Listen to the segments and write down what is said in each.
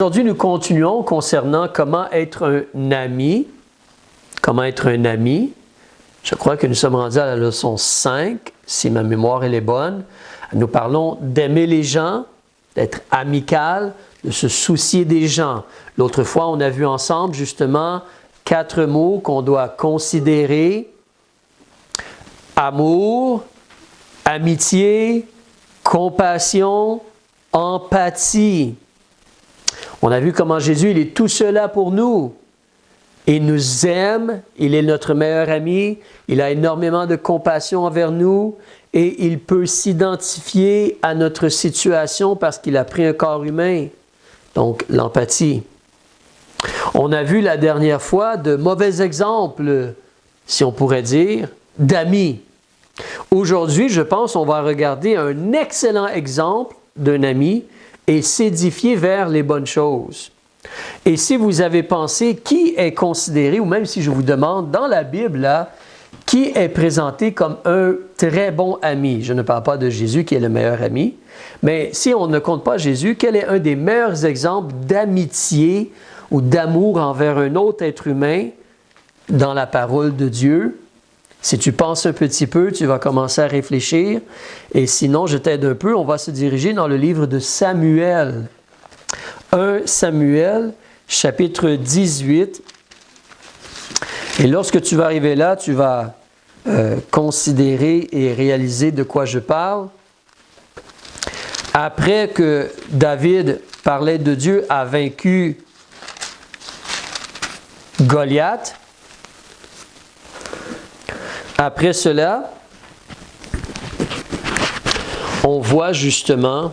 Aujourd'hui, nous continuons concernant comment être un ami. Comment être un ami. Je crois que nous sommes rendus à la leçon 5, si ma mémoire elle est bonne. Nous parlons d'aimer les gens, d'être amical, de se soucier des gens. L'autre fois, on a vu ensemble justement 4 mots qu'on doit considérer. Amour, amitié, compassion, empathie. On a vu comment Jésus, il est tout cela pour nous. Il nous aime, il est notre meilleur ami, il a énormément de compassion envers nous et il peut s'identifier à notre situation parce qu'il a pris un corps humain. Donc, l'empathie. On a vu la dernière fois de mauvais exemples, si on pourrait dire, d'amis. Aujourd'hui, je pense qu'on va regarder un excellent exemple d'un ami et s'édifier vers les bonnes choses. Et si vous avez pensé qui est considéré, ou même si je vous demande dans la Bible, là, qui est présenté comme un très bon ami? Je ne parle pas de Jésus qui est le meilleur ami, mais si on ne compte pas Jésus, quel est un des meilleurs exemples d'amitié ou d'amour envers un autre être humain dans la parole de Dieu? Si tu penses un petit peu, tu vas commencer à réfléchir. Et sinon, je t'aide un peu, on va se diriger dans le livre de Samuel. 1 Samuel, chapitre 18. Et lorsque tu vas arriver là, tu vas considérer et réaliser de quoi je parle. Après que David, par l'aide de Dieu, a vaincu Goliath, après cela, on voit justement,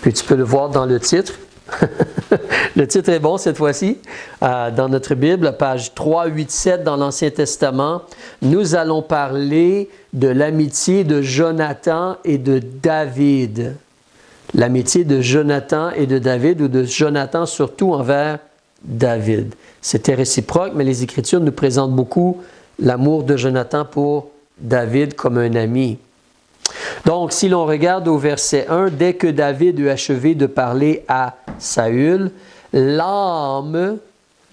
puis tu peux le voir dans le titre, le titre est bon cette fois-ci, dans notre Bible, page 387 dans l'Ancien Testament, nous allons parler de l'amitié de Jonathan et de David. L'amitié de Jonathan et de David, ou de Jonathan surtout envers David. C'était réciproque, mais les Écritures nous présentent beaucoup l'amour de Jonathan pour David comme un ami. Donc, si l'on regarde au verset 1, dès que David eut achevé de parler à Saül, l'âme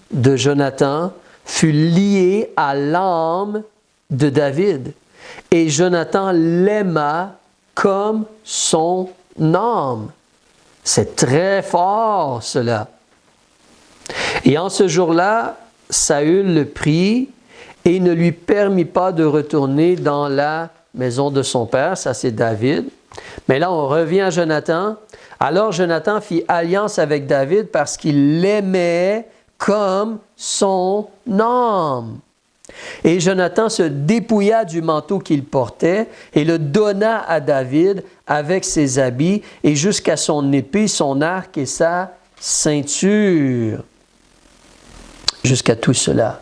de Jonathan fut liée à l'âme de David. Et Jonathan l'aima comme son âme. C'est très fort cela. Et en ce jour-là, Saül le prit et il ne lui permit pas de retourner dans la maison de son père, ça c'est David. Mais là, on revient à Jonathan. Alors Jonathan fit alliance avec David parce qu'il l'aimait comme son âme. Et Jonathan se dépouilla du manteau qu'il portait et le donna à David avec ses habits et jusqu'à son épée, son arc et sa ceinture. Jusqu'à tout cela.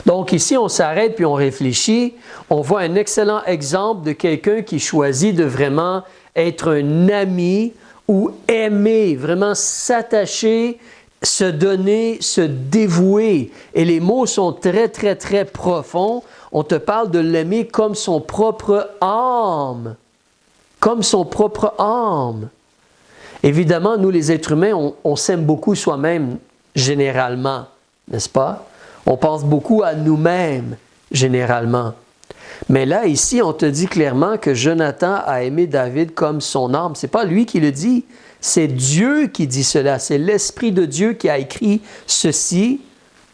Donc ici, on s'arrête puis on réfléchit. On voit un excellent exemple de quelqu'un qui choisit de vraiment être un ami ou aimer, vraiment s'attacher, se donner, se dévouer. Et les mots sont très, très, très profonds. On te parle de l'aimer comme son propre âme. Comme son propre âme. Évidemment, nous les êtres humains, on s'aime beaucoup soi-même généralement, n'est-ce pas? On pense beaucoup à nous-mêmes, généralement. Mais là, ici, on te dit clairement que Jonathan a aimé David comme son âme. Ce n'est pas lui qui le dit, c'est Dieu qui dit cela. C'est l'Esprit de Dieu qui a écrit ceci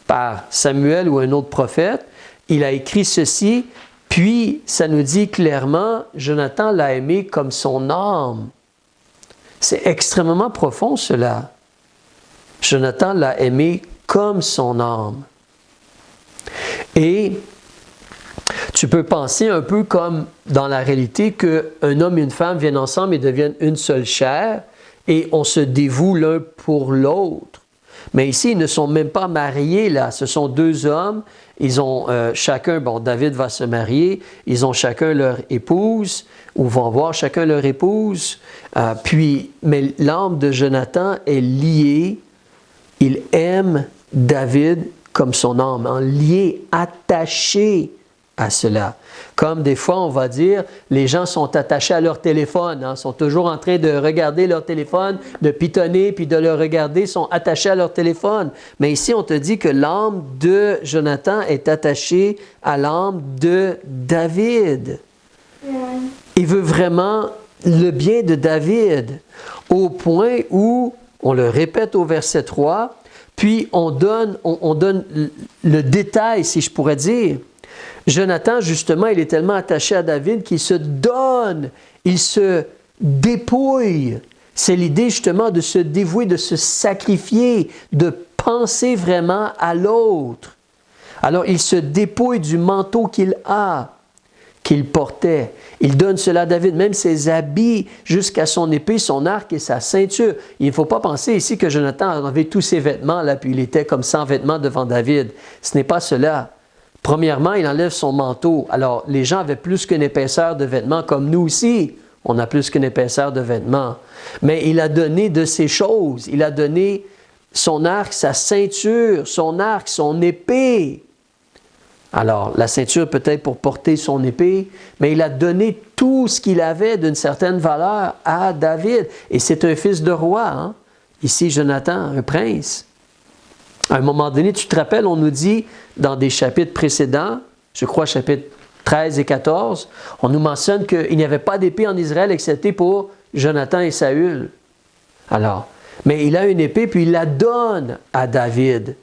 par Samuel ou un autre prophète. Il a écrit ceci, puis ça nous dit clairement, Jonathan l'a aimé comme son âme. C'est extrêmement profond cela. Jonathan l'a aimé comme son âme. Et tu peux penser un peu comme dans la réalité qu'un homme et une femme viennent ensemble et deviennent une seule chair et on se dévoue l'un pour l'autre. Mais ici, ils ne sont même pas mariés là. Ce sont 2 hommes. Ils ont chacun, David va se marier. Ils ont chacun leur épouse ou vont avoir chacun leur épouse. Mais l'âme de Jonathan est liée. Il aime David comme son âme, lié, attaché à cela. Comme des fois, on va dire, les gens sont attachés à leur téléphone, hein, sont toujours en train de regarder leur téléphone, de pitonner, puis de le regarder, sont attachés à leur téléphone. Mais ici, on te dit que l'âme de Jonathan est attachée à l'âme de David. Il veut vraiment le bien de David, au point où, on le répète au verset 3, puis on donne le détail, si je pourrais dire. Jonathan, justement, il est tellement attaché à David qu'il se donne, il se dépouille. C'est l'idée, justement, de se dévouer, de se sacrifier, de penser vraiment à l'autre. Alors, il se dépouille du manteau qu'il a, qu'il portait. Il donne cela à David, même ses habits, jusqu'à son épée, son arc et sa ceinture. Il ne faut pas penser ici que Jonathan avait tous ses vêtements, là, puis il était comme sans vêtements devant David. Ce n'est pas cela. Premièrement, il enlève son manteau. Alors, les gens avaient plus qu'une épaisseur de vêtements, comme nous aussi. On a plus qu'une épaisseur de vêtements. Mais il a donné de ces choses. Il a donné son arc, sa ceinture, son arc, son épée. Alors, la ceinture peut-être pour porter son épée, mais il a donné tout ce qu'il avait d'une certaine valeur à David. Et c'est un fils de roi, hein? Ici, Jonathan, un prince. À un moment donné, tu te rappelles, on nous dit dans des chapitres précédents, je crois chapitres 13 et 14, on nous mentionne qu'il n'y avait pas d'épée en Israël excepté pour Jonathan et Saül. Alors, mais il a une épée puis il la donne à David.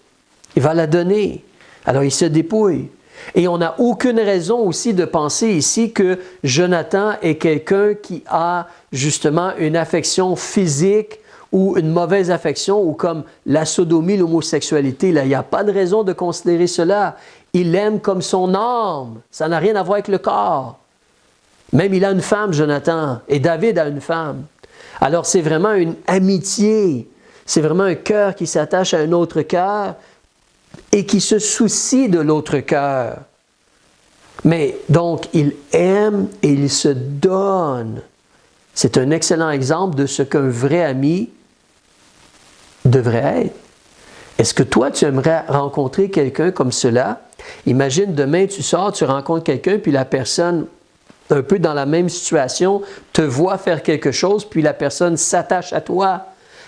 Il va la donner. Alors il se dépouille. Et on n'a aucune raison aussi de penser ici que Jonathan est quelqu'un qui a justement une affection physique ou une mauvaise affection, ou comme la sodomie, l'homosexualité. Là, il n'y a pas de raison de considérer cela. Il l'aime comme son âme. Ça n'a rien à voir avec le corps. Même il a une femme, Jonathan, et David a une femme. Alors c'est vraiment une amitié. C'est vraiment un cœur qui s'attache à un autre cœur et qui se soucie de l'autre cœur. Mais donc, il aime et il se donne. C'est un excellent exemple de ce qu'un vrai ami devrait être. Est-ce que toi, tu aimerais rencontrer quelqu'un comme cela? Imagine, demain, tu sors, tu rencontres quelqu'un, puis la personne, un peu dans la même situation, te voit faire quelque chose, puis la personne s'attache à toi.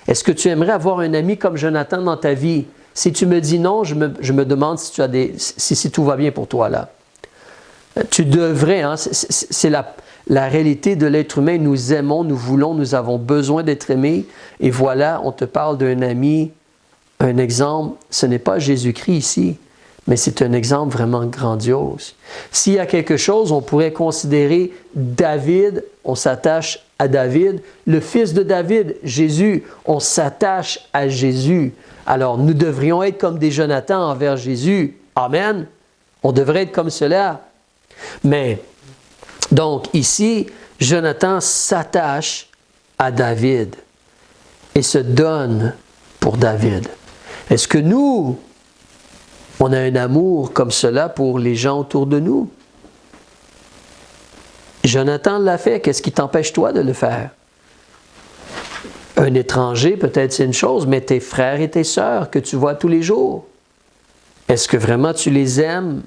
Est-ce que tu aimerais avoir un ami comme Jonathan dans ta vie? Si tu me dis non, je me demande si, si tout va bien pour toi là. Tu devrais, hein? C'est la réalité de l'être humain. Nous aimons, nous voulons, nous avons besoin d'être aimés. Et voilà, on te parle d'un ami, un exemple. Ce n'est pas Jésus-Christ ici, mais c'est un exemple vraiment grandiose. S'il y a quelque chose, on pourrait considérer David, on s'attache à David. Le fils de David, Jésus, on s'attache à Jésus. Alors, nous devrions être comme des Jonathan envers Jésus. Amen. On devrait être comme cela. Mais, donc, ici, Jonathan s'attache à David et se donne pour David. Est-ce que nous, on a un amour comme cela pour les gens autour de nous? Jonathan l'a fait. Qu'est-ce qui t'empêche, toi, de le faire? Un étranger, peut-être c'est une chose, mais tes frères et tes sœurs que tu vois tous les jours, est-ce que vraiment tu les aimes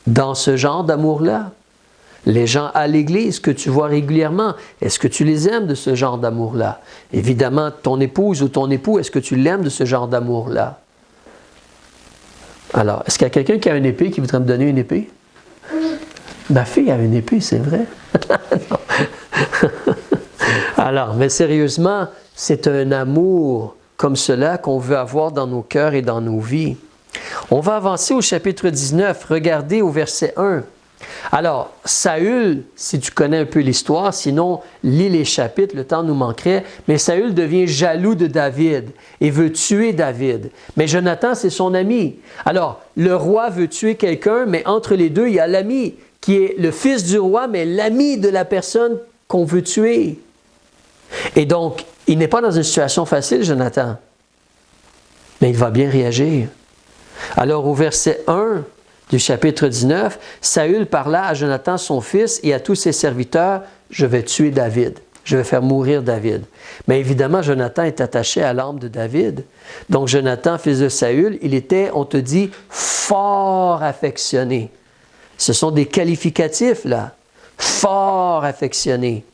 dans ce genre d'amour-là? Les gens à l'église que tu vois régulièrement, est-ce que tu les aimes de ce genre d'amour-là? Évidemment, ton épouse ou ton époux, est-ce que tu l'aimes de ce genre d'amour-là? Alors, est-ce qu'il y a quelqu'un qui a une épée qui voudrait me donner une épée? Ma fille a une épée, c'est vrai. Alors, mais sérieusement, c'est un amour comme cela qu'on veut avoir dans nos cœurs et dans nos vies. On va avancer au chapitre 19. Regardez au verset 1. Alors, Saül, si tu connais un peu l'histoire, sinon lis les chapitres, le temps nous manquerait, mais Saül devient jaloux de David et veut tuer David. Mais Jonathan, c'est son ami. Alors, le roi veut tuer quelqu'un, mais entre les deux, il y a l'ami qui est le fils du roi, mais l'ami de la personne qu'on veut tuer. Et donc, il n'est pas dans une situation facile, Jonathan, mais il va bien réagir. Alors, au verset 1 du chapitre 19, Saül parla à Jonathan, son fils, et à tous ses serviteurs, « Je vais tuer David, je vais faire mourir David. » Mais évidemment, Jonathan est attaché à l'âme de David. Donc, Jonathan, fils de Saül, il était, on te dit, fort affectionné. Ce sont des qualificatifs, là. Fort affectionné.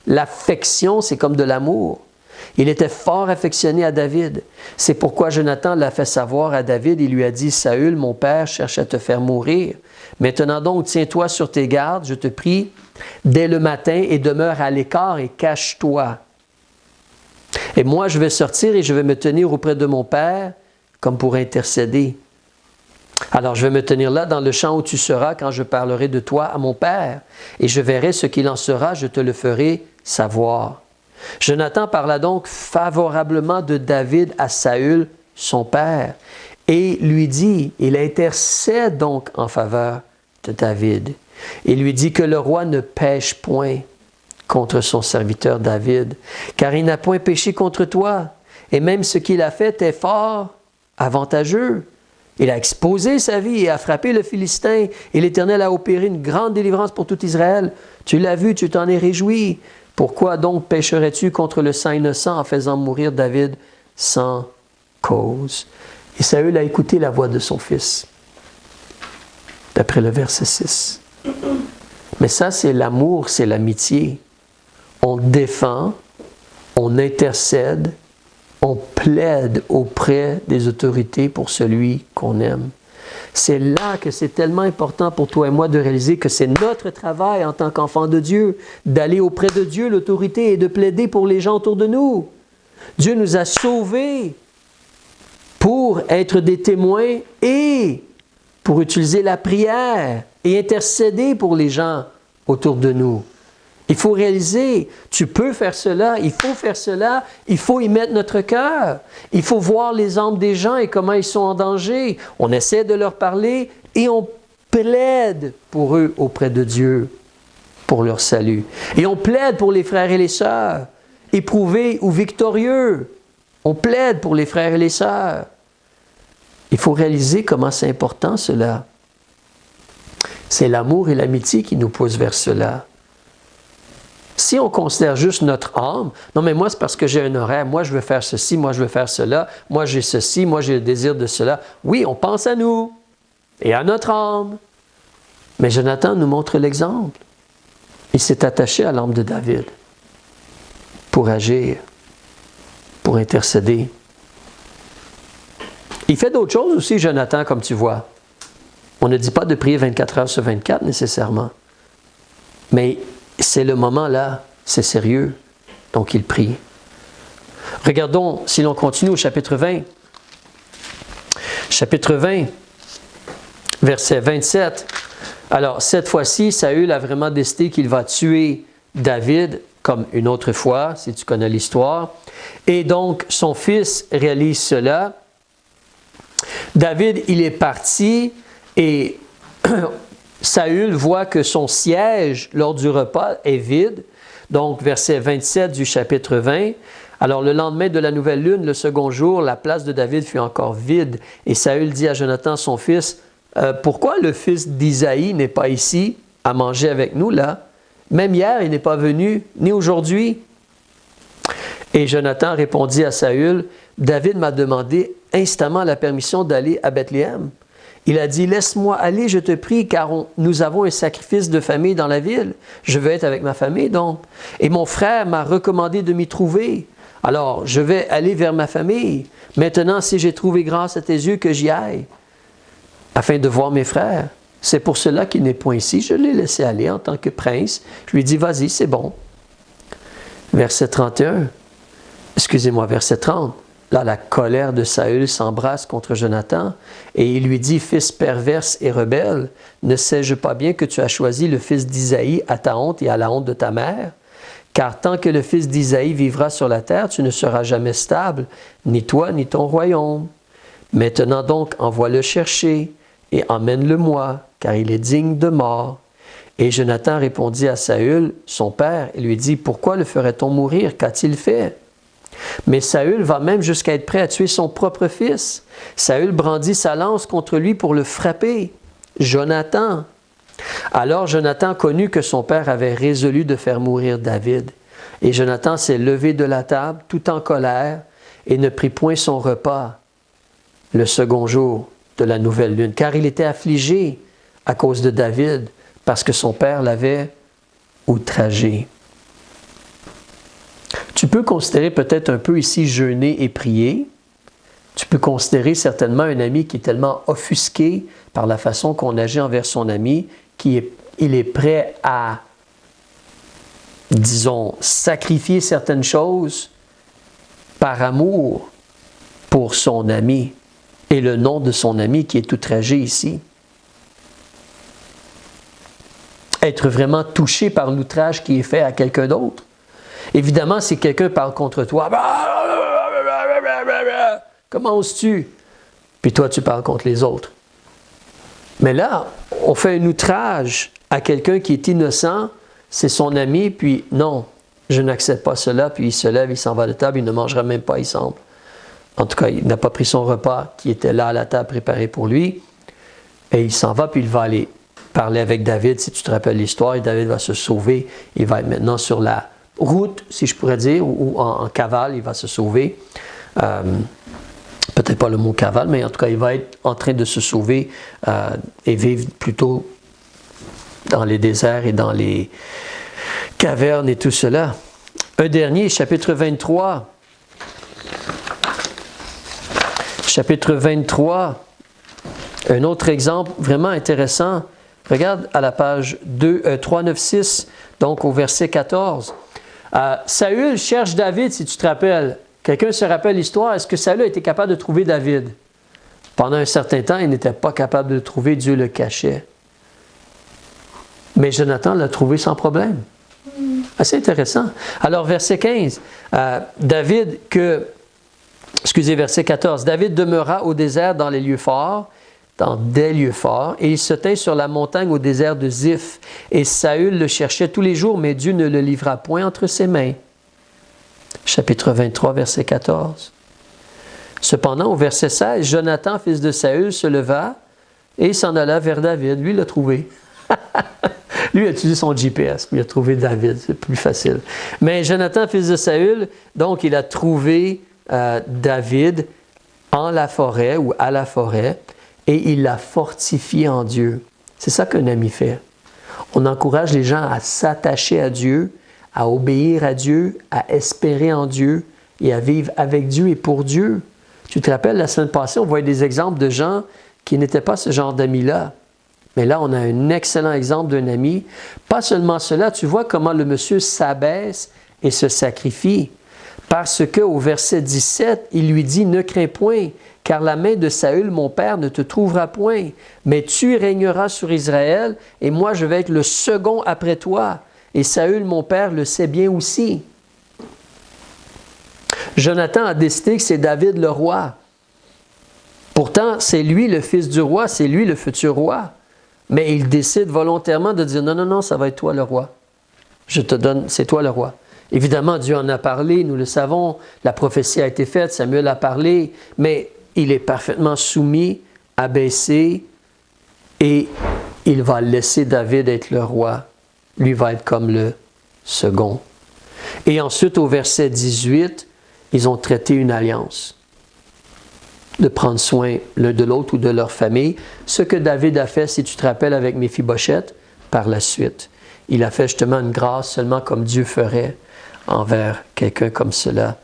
L'affection, c'est comme de l'amour. Il était fort affectionné à David. C'est pourquoi Jonathan l'a fait savoir à David. Il lui a dit, « Saül, mon père, cherche à te faire mourir. Maintenant donc, tiens-toi sur tes gardes, je te prie, dès le matin, et demeure à l'écart et cache-toi. Et moi, je vais sortir et je vais me tenir auprès de mon père, comme pour intercéder. Alors, je vais me tenir là dans le champ où tu seras quand je parlerai de toi à mon père. Et je verrai ce qu'il en sera, je te le ferai savoir. » Jonathan parla donc favorablement de David à Saül, son père, et lui dit, il intercède donc en faveur de David. Il lui dit que le roi ne pêche point contre son serviteur David, car il n'a point péché contre toi, et même ce qu'il a fait est fort avantageux. Il a exposé sa vie et a frappé le Philistin, et l'Éternel a opéré une grande délivrance pour tout Israël. Tu l'as vu, tu t'en es réjoui. Pourquoi donc pécherais-tu contre le sang innocent en faisant mourir David sans cause? Et Saül a écouté la voix de son fils, d'après le verset 6. Mais ça, c'est l'amour, c'est l'amitié. On défend, on intercède, on plaide auprès des autorités pour celui qu'on aime. C'est là que c'est tellement important pour toi et moi de réaliser que c'est notre travail en tant qu'enfant de Dieu, d'aller auprès de Dieu, l'autorité, et de plaider pour les gens autour de nous. Dieu nous a sauvés pour être des témoins et pour utiliser la prière et intercéder pour les gens autour de nous. Il faut réaliser, tu peux faire cela, il faut faire cela, il faut y mettre notre cœur. Il faut voir les âmes des gens et comment ils sont en danger. On essaie de leur parler et on plaide pour eux auprès de Dieu, pour leur salut. Et on plaide pour les frères et les sœurs, éprouvés ou victorieux. On plaide pour les frères et les sœurs. Il faut réaliser comment c'est important cela. C'est l'amour et l'amitié qui nous poussent vers cela. Si on considère juste notre âme, non mais moi c'est parce que j'ai un horaire, moi je veux faire ceci, moi je veux faire cela, moi j'ai ceci, moi j'ai le désir de cela. Oui, on pense à nous et à notre âme. Mais Jonathan nous montre l'exemple. Il s'est attaché à l'âme de David pour agir, pour intercéder. Il fait d'autres choses aussi, Jonathan, comme tu vois. On ne dit pas de prier 24 heures sur 24 nécessairement. Mais c'est le moment là, c'est sérieux. Donc il prie. Regardons, si l'on continue au chapitre 20. Chapitre 20, verset 27. Alors, cette fois-ci, Saül a vraiment décidé qu'il va tuer David, comme une autre fois, si tu connais l'histoire. Et donc, son fils réalise cela. David, il est parti et Saül voit que son siège lors du repas est vide. Donc, verset 27 du chapitre 20. Alors, le lendemain de la nouvelle lune, le second jour, la place de David fut encore vide. Et Saül dit à Jonathan, son fils, « Pourquoi le fils d'Isaïe n'est pas ici à manger avec nous, là? Même hier, il n'est pas venu, ni aujourd'hui. » Et Jonathan répondit à Saül, « David m'a demandé instamment la permission d'aller à Bethléem. Il a dit, « Laisse-moi aller, je te prie, car nous avons un sacrifice de famille dans la ville. Je veux être avec ma famille, donc. Et mon frère m'a recommandé de m'y trouver. Alors, je vais aller vers ma famille. Maintenant, si j'ai trouvé grâce à tes yeux, que j'y aille, afin de voir mes frères. C'est pour cela qu'il n'est point ici. Je l'ai laissé aller en tant que prince. Je lui dis, vas-y, c'est bon. » Verset 31. Excusez-moi, verset 30. Là, la colère de Saül s'embrasse contre Jonathan et il lui dit, « Fils perverse et rebelle, ne sais-je pas bien que tu as choisi le fils d'Isaïe à ta honte et à la honte de ta mère? Car tant que le fils d'Isaïe vivra sur la terre, tu ne seras jamais stable, ni toi, ni ton royaume. Maintenant donc, envoie-le chercher et emmène-le-moi, car il est digne de mort. » Et Jonathan répondit à Saül, son père, et lui dit, « Pourquoi le ferait-on mourir? Qu'a-t-il fait? » Mais Saül va même jusqu'à être prêt à tuer son propre fils. Saül brandit sa lance contre lui pour le frapper. Jonathan. Alors Jonathan connut que son père avait résolu de faire mourir David. Et Jonathan s'est levé de la table, tout en colère, et ne prit point son repas le second jour de la nouvelle lune, car il était affligé à cause de David, parce que son père l'avait outragé. Tu peux considérer peut-être un peu ici jeûner et prier. Tu peux considérer certainement un ami qui est tellement offusqué par la façon qu'on agit envers son ami, qu'il est prêt à, disons, sacrifier certaines choses par amour pour son ami et le nom de son ami qui est outragé ici. Être vraiment touché par l'outrage qui est fait à quelqu'un d'autre. Évidemment, si quelqu'un parle contre toi, comment oses-tu? Puis toi, tu parles contre les autres. Mais là, on fait un outrage à quelqu'un qui est innocent, c'est son ami, puis non, je n'accepte pas cela, puis il se lève, il s'en va à la table, il ne mangera même pas, il semble. En tout cas, il n'a pas pris son repas qui était là à la table préparé pour lui, et il s'en va, puis il va aller parler avec David, si tu te rappelles l'histoire, et David va se sauver, il va être maintenant sur la route, si je pourrais dire, ou en cavale, il va se sauver. Peut-être pas le mot cavale, mais en tout cas, il va être en train de se sauver et vivre plutôt dans les déserts et dans les cavernes et tout cela. Un dernier, chapitre 23. Chapitre 23, un autre exemple vraiment intéressant. Regarde à la page 396, donc au verset 14. Saül cherche David, si tu te rappelles. Quelqu'un se rappelle l'histoire, est-ce que Saül a été capable de trouver David? Pendant un certain temps, il n'était pas capable de le trouver, Dieu le cachait. Mais Jonathan l'a trouvé sans problème. Assez intéressant. Alors, verset 15, verset 14, David demeura au désert dans des lieux forts, et il se tint sur la montagne au désert de Ziph. Et Saül le cherchait tous les jours, mais Dieu ne le livra point entre ses mains. Chapitre 23, verset 14. Cependant, au verset 16, Jonathan, fils de Saül, se leva et s'en alla vers David. Lui, il l'a trouvé. Lui, il a utilisé son GPS, puis il a trouvé David. C'est plus facile. Mais Jonathan, fils de Saül, donc, il a trouvé David en la forêt ou à la forêt et il l'a fortifié en Dieu. C'est ça qu'un ami fait. On encourage les gens à s'attacher à Dieu, à obéir à Dieu, à espérer en Dieu et à vivre avec Dieu et pour Dieu. Tu te rappelles, la semaine passée, on voyait des exemples de gens qui n'étaient pas ce genre d'amis-là. Mais là, on a un excellent exemple d'un ami. Pas seulement cela, tu vois comment le monsieur s'abaisse et se sacrifie. Parce qu'au verset 17, il lui dit « Ne crains point, car la main de Saül, mon père, ne te trouvera point. Mais tu régneras sur Israël, et moi je vais être le second après toi. Et Saül, mon père, le sait bien aussi. » Jonathan a décidé que c'est David le roi. Pourtant, c'est lui le fils du roi, c'est lui le futur roi. Mais il décide volontairement de dire « Non, non, non, ça va être toi le roi. Je te donne, c'est toi le roi. » Évidemment, Dieu en a parlé, nous le savons, la prophétie a été faite, Samuel a parlé, mais il est parfaitement soumis, abaissé, et il va laisser David être le roi. Lui va être comme le second. Et ensuite, au verset 18, ils ont traité une alliance, de prendre soin l'un de l'autre ou de leur famille, ce que David a fait, si tu te rappelles, avec Méphibosheth, par la suite. Il a fait justement une grâce seulement comme Dieu ferait envers quelqu'un comme cela,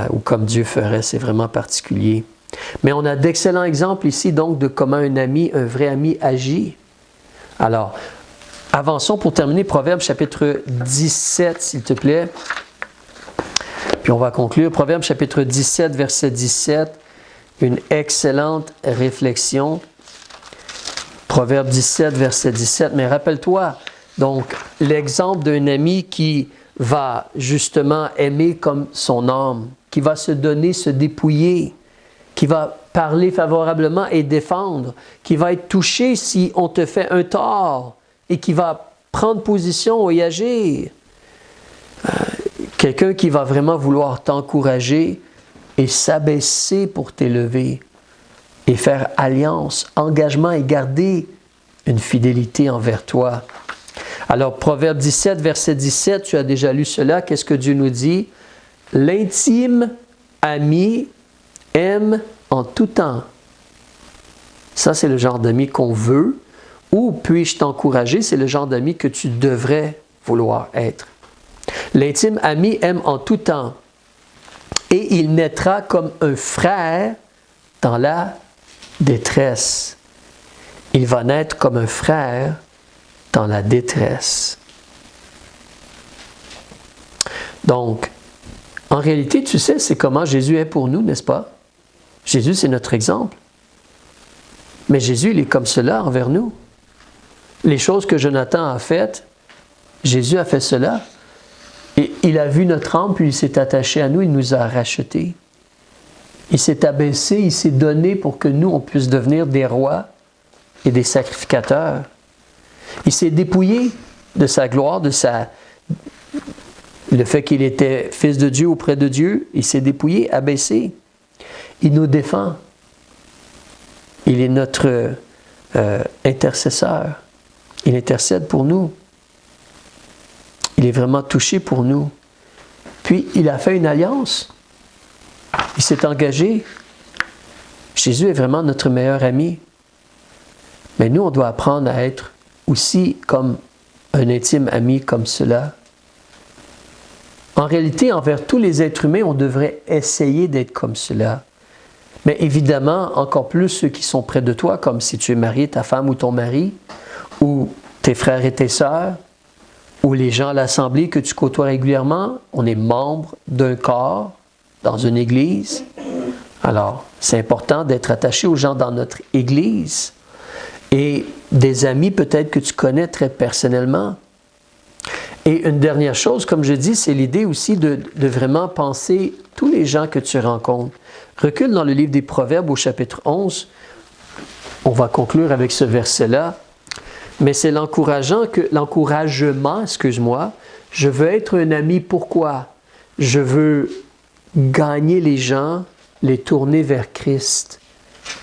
ou comme Dieu ferait, c'est vraiment particulier. Mais on a d'excellents exemples ici, donc, de comment un vrai ami agit. Alors, avançons pour terminer, Proverbes chapitre 17, s'il te plaît. Puis on va conclure. Proverbes chapitre 17, verset 17, une excellente réflexion. Proverbe 17, verset 17, mais rappelle-toi, donc, l'exemple d'un ami qui va justement aimer comme son âme, qui va se donner, se dépouiller, qui va parler favorablement et défendre, qui va être touché si on te fait un tort et qui va prendre position et agir. Quelqu'un qui va vraiment vouloir t'encourager et s'abaisser pour t'élever et faire alliance, engagement et garder une fidélité envers toi. Alors, Proverbe 17, verset 17, tu as déjà lu cela. Qu'est-ce que Dieu nous dit? L'intime ami aime en tout temps. Ça, c'est le genre d'ami qu'on veut, Ou puis-je t'encourager? C'est le genre d'ami que tu devrais vouloir être. L'intime ami aime en tout temps et il naîtra comme un frère dans la détresse. Il va naître comme un frère dans la détresse. Donc, en réalité, tu sais, c'est comment Jésus est pour nous, n'est-ce pas? Jésus, c'est notre exemple. Mais Jésus, il est comme cela envers nous. Les choses que Jonathan a faites, Jésus a fait cela. Et il a vu notre âme, puis il s'est attaché à nous, il nous a rachetés. Il s'est abaissé, il s'est donné pour que nous, on puisse devenir des rois et des sacrificateurs. Il s'est dépouillé de sa gloire, le fait qu'il était fils de Dieu auprès de Dieu. Il s'est dépouillé, abaissé. Il nous défend. Il est notre intercesseur. Il intercède pour nous. Il est vraiment touché pour nous. Puis, il a fait une alliance. Il s'est engagé. Jésus est vraiment notre meilleur ami. Mais nous, on doit apprendre à être aussi comme un intime ami comme cela. En réalité, envers tous les êtres humains, on devrait essayer d'être comme cela. Mais évidemment, encore plus ceux qui sont près de toi, comme si tu es marié, ta femme ou ton mari, ou tes frères et tes sœurs, ou les gens à l'assemblée que tu côtoies régulièrement, on est membre d'un corps dans une église. Alors, c'est important d'être attaché aux gens dans notre église et des amis peut-être que tu connais très personnellement. Et une dernière chose, comme je dis, c'est l'idée aussi de vraiment penser tous les gens que tu rencontres. Recule dans le livre des Proverbes au chapitre 11. On va conclure avec ce verset-là. Mais c'est l'encouragement, je veux être un ami, pourquoi? Je veux gagner les gens, les tourner vers Christ,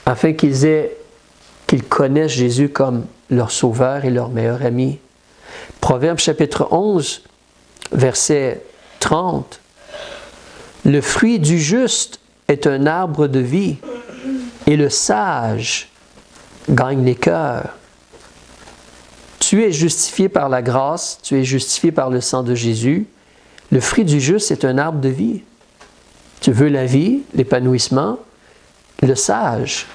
afin qu'ils connaissent Jésus comme leur sauveur et leur meilleur ami. Proverbe chapitre 11, verset 30. Le fruit du juste est un arbre de vie, et le sage gagne les cœurs. Tu es justifié par la grâce, tu es justifié par le sang de Jésus. Le fruit du juste est un arbre de vie. Tu veux la vie, l'épanouissement, le sage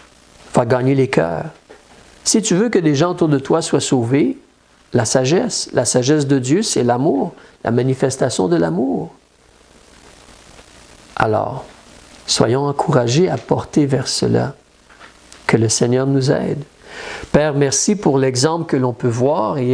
va gagner les cœurs. Si tu veux que les gens autour de toi soient sauvés, la sagesse de Dieu, c'est l'amour, la manifestation de l'amour. Alors, soyons encouragés à porter vers cela. Que le Seigneur nous aide. Père, merci pour l'exemple que l'on peut voir et